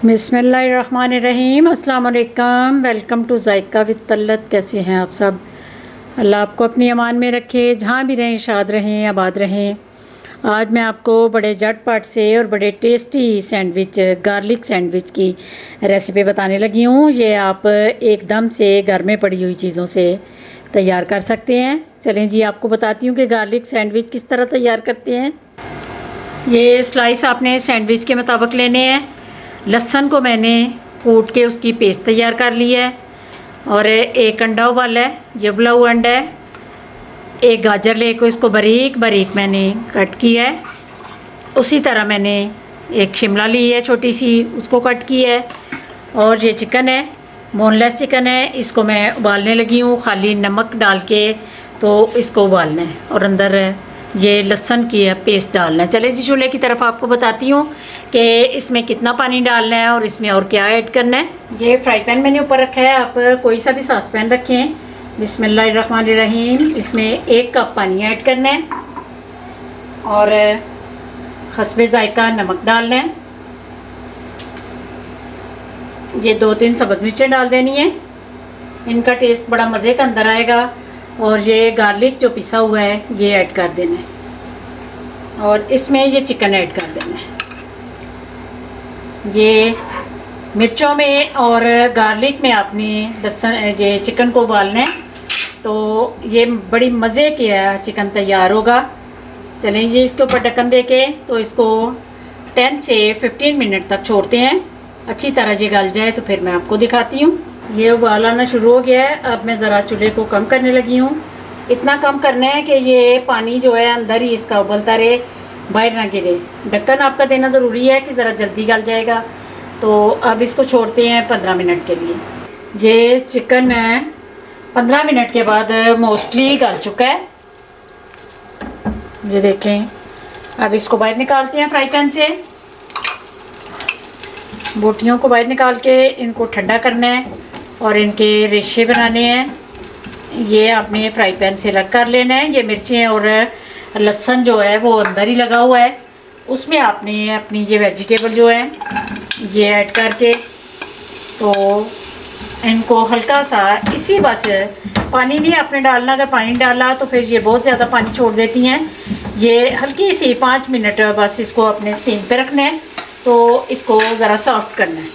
बिस्मिल्लाहिर्रहमानिर्रहीम। अस्सलाम वालेकुम। Welcome to JICA with तल्लत। कैसे हैं आप सब? अल्लाह आपको अपनी अमान में रखे, जहाँ भी रहें शाद रहें, आबाद रहें। आज मैं आपको बड़े झटपट से और बड़े टेस्टी सैंडविच, गार्लिक सैंडविच की रेसिपी बताने लगी हूँ। ये आप एकदम से घर में पड़ी हुई चीज़ों से तैयार कर सकते हैं। चलें जी, आपको बताती हूँ कि गार्लिक सैंडविच किस तरह तैयार करते हैं। ये स्लाइस आपने सैंडविच के मुताबिक लेने हैं। लहसुन को मैंने कूट के उसकी पेस्ट तैयार कर ली है और एक अंडा उबाला है, ये उबला हुआ अंडा है। एक गाजर लेकर इसको बारीक बारीक मैंने कट किया है। उसी तरह मैंने एक शिमला ली है छोटी सी, उसको कट किया है। और ये चिकन है, बोनलेस चिकन है। इसको मैं उबालने लगी हूँ, खाली नमक डाल के तो इसको उबालना है। और अंदर ये लहसुन की पेस्ट डालना है। चले जी, चूल्हे की तरफ आपको बताती हूँ कि इसमें कितना पानी डालना है और इसमें और क्या ऐड करना है। ये फ्राई पैन मैंने ऊपर रखा है, आप कोई सा भी सॉस पैन रखें। बिस्मिल्लाहिर्रहमानिर्रहीम। इसमें 1 कप पानी ऐड करना है और हस्बे जायका नमक डालना है। ये 2-3 सब्ज़ मिर्चें डाल देनी है, इनका टेस्ट बड़ा मज़े का अंदर आएगा। और ये गार्लिक जो पिसा हुआ है ये ऐड कर देना है और इसमें ये चिकन ऐड कर देना है। ये मिर्चों में और गार्लिक में आपने लहसुन ये चिकन को उबालना है, तो ये बड़ी मज़े का चिकन तैयार होगा। चलें जी, इसके ऊपर ढक्कन दे के तो इसको 10 से 15 मिनट तक छोड़ते हैं। अच्छी तरह ये गल जाए तो फिर मैं आपको दिखाती हूँ। ये उबाल आना शुरू हो गया है। अब मैं ज़रा चूल्हे को कम करने लगी हूँ। इतना कम करना है कि ये पानी जो है अंदर ही इसका उबलता रहे, बाहर ना गिरे। ढक्कन आपका देना ज़रूरी है कि ज़रा जल्दी गल जाएगा। तो अब इसको छोड़ते हैं 15 मिनट के लिए। ये चिकन है 15 मिनट के बाद मोस्टली गल चुका है, ये देखें। अब इसको बाहर निकालते हैं फ्राई पैन से। बोटियों को बाहर निकाल के इनको ठंडा करना है और इनके रेशे बनाने हैं। ये आपने फ्राई पैन से अलग कर लेना है। ये मिर्चें और लहसुन जो है वो अंदर ही लगा हुआ है, उसमें आपने अपनी ये वेजिटेबल जो है ये ऐड करके तो इनको हल्का सा इसी बस पानी नहीं आपने डालना। अगर पानी डाला तो फिर ये बहुत ज़्यादा पानी छोड़ देती हैं। ये हल्की सी 5 मिनट बस इसको अपने स्टीम पे रखना है, तो इसको ज़रा सॉफ्ट करना है।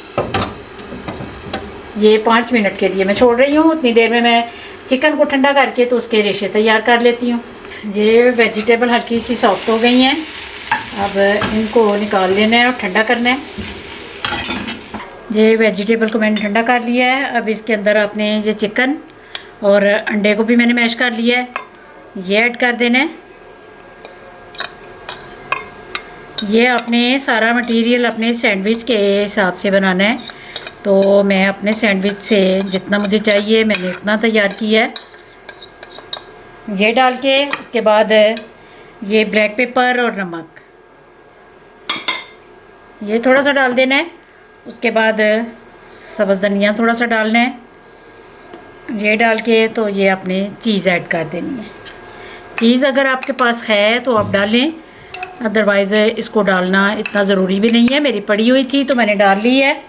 ये 5 मिनट के लिए मैं छोड़ रही हूँ। उतनी देर में मैं चिकन को ठंडा करके तो उसके रेशे तैयार कर लेती हूँ। ये वेजिटेबल हल्की सी सॉफ्ट हो गई हैं, अब इनको निकाल लेना है और ठंडा करना है। ये वेजिटेबल को मैंने ठंडा कर लिया है। अब इसके अंदर आपने ये चिकन और अंडे को भी मैंने मैश कर लिया है, ये ऐड कर देना है। ये आपने सारा मटेरियल अपने सैंडविच के हिसाब से बनाना है, तो मैं अपने सैंडविच से जितना मुझे चाहिए मैंने उतना तैयार किया है। ये डाल के उसके बाद ये ब्लैक पेपर और नमक ये थोड़ा सा डाल देना है। उसके बाद सब्ज़ धनिया थोड़ा सा डालना है, ये डाल के तो ये आपने चीज़ ऐड कर देनी है। चीज़ अगर आपके पास है तो आप डालें, अदरवाइज़ इसको डालना इतना ज़रूरी भी नहीं है। मेरी पड़ी हुई थी तो मैंने डाल ली है।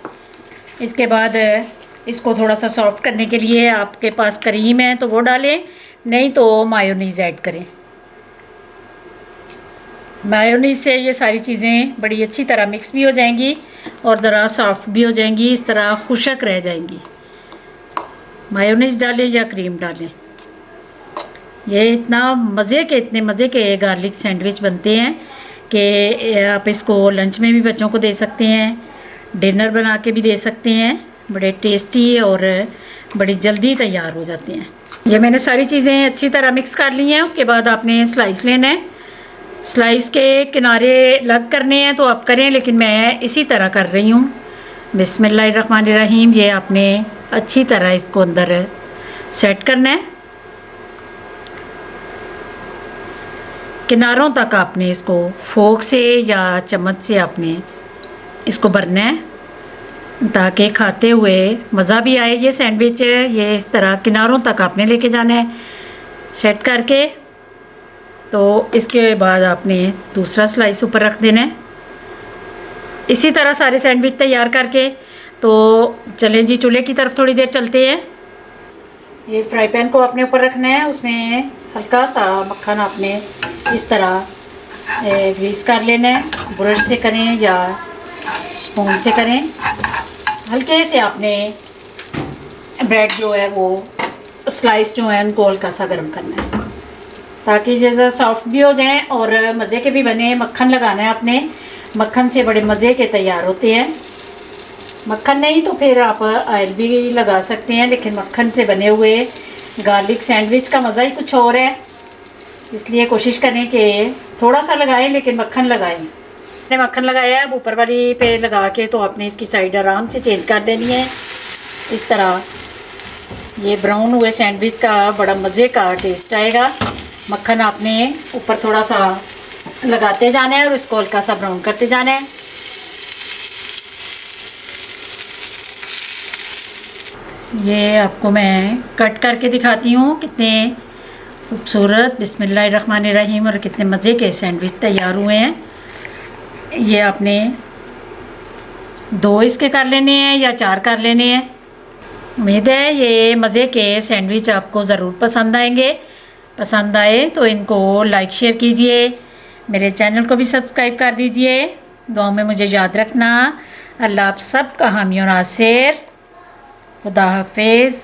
इसके बाद इसको थोड़ा सा सॉफ्ट करने के लिए आपके पास क्रीम है तो वो डालें, नहीं तो मायोनीज़ ऐड करें। मायोनीज़ से ये सारी चीज़ें बड़ी अच्छी तरह मिक्स भी हो जाएंगी और ज़रा सॉफ्ट भी हो जाएंगी, इस तरह खुशक रह जाएंगी। मायोनीज़ डालें या क्रीम डालें। ये इतने मज़े के गार्लिक सैंडविच बनते हैं कि आप इसको लंच में भी बच्चों को दे सकते हैं, डिनर बना के भी दे सकते हैं। बड़े टेस्टी और बड़ी जल्दी तैयार हो जाते हैं। ये मैंने सारी चीज़ें अच्छी तरह मिक्स कर ली हैं। उसके बाद आपने स्लाइस लेना है, स्लाइस के किनारे अलग करने हैं तो आप करें, लेकिन मैं इसी तरह कर रही हूँ। बिस्मिल्लाहिर्रहमानिर्रहीम। ये आपने अच्छी तरह इसको अंदर सेट करना है, किनारों तक आपने इसको फोक से या चम्मच से आपने इसको भरना है ताकि खाते हुए मज़ा भी आए। ये सैंडविच ये इस तरह किनारों तक आपने लेके जाना है सेट करके। तो इसके बाद आपने दूसरा स्लाइस ऊपर रख देना है इसी तरह सारे सैंडविच तैयार करके। तो चलें जी, चूल्हे की तरफ थोड़ी देर चलते हैं। ये फ्राई पैन को अपने ऊपर रखना है, उसमें हल्का सा मक्खन आपने इस तरह ग्रीस कर लेना है। ब्रश से करें या स्पून से करें। हल्के से आपने ब्रेड जो है वो स्लाइस जो है उनको हल्का सा गर्म करना है ताकि ज़्यादा सॉफ्ट भी हो जाएं और मज़े के भी बने। मक्खन लगाना है आपने, मक्खन से बड़े मज़े के तैयार होते हैं। मक्खन नहीं तो फिर आप ऑयल भी लगा सकते हैं, लेकिन मक्खन से बने हुए गार्लिक सैंडविच का मज़ा ही कुछ और है। इसलिए कोशिश करें कि थोड़ा सा लगाएं लेकिन मक्खन लगाएं। मैंने मक्खन लगाया है, अब ऊपर वाली पे लगा के तो आपने इसकी साइड आराम से चेंज कर देनी है। इस तरह ये ब्राउन हुए सैंडविच का बड़ा मज़े का टेस्ट आएगा। मक्खन आपने ऊपर थोड़ा सा लगाते जाना है और इसको हल्का सा ब्राउन करते जाना है। ये आपको मैं कट करके दिखाती हूँ कितने खूबसूरत बिस्मिल्लाहिर्रहमानिर्रहीम और कितने मज़े के सैंडविच तैयार हुए हैं। ये आपने 2 इसके कर लेने हैं या 4 कर लेने हैं। उम्मीद है ये मज़े के सैंडविच आपको ज़रूर पसंद आएंगे। पसंद आए तो इनको लाइक शेयर कीजिए, मेरे चैनल को भी सब्सक्राइब कर दीजिए। दुआ में मुझे याद रखना। अल्लाह आप सब का हामी और नासिर। खुदा हाफिज़।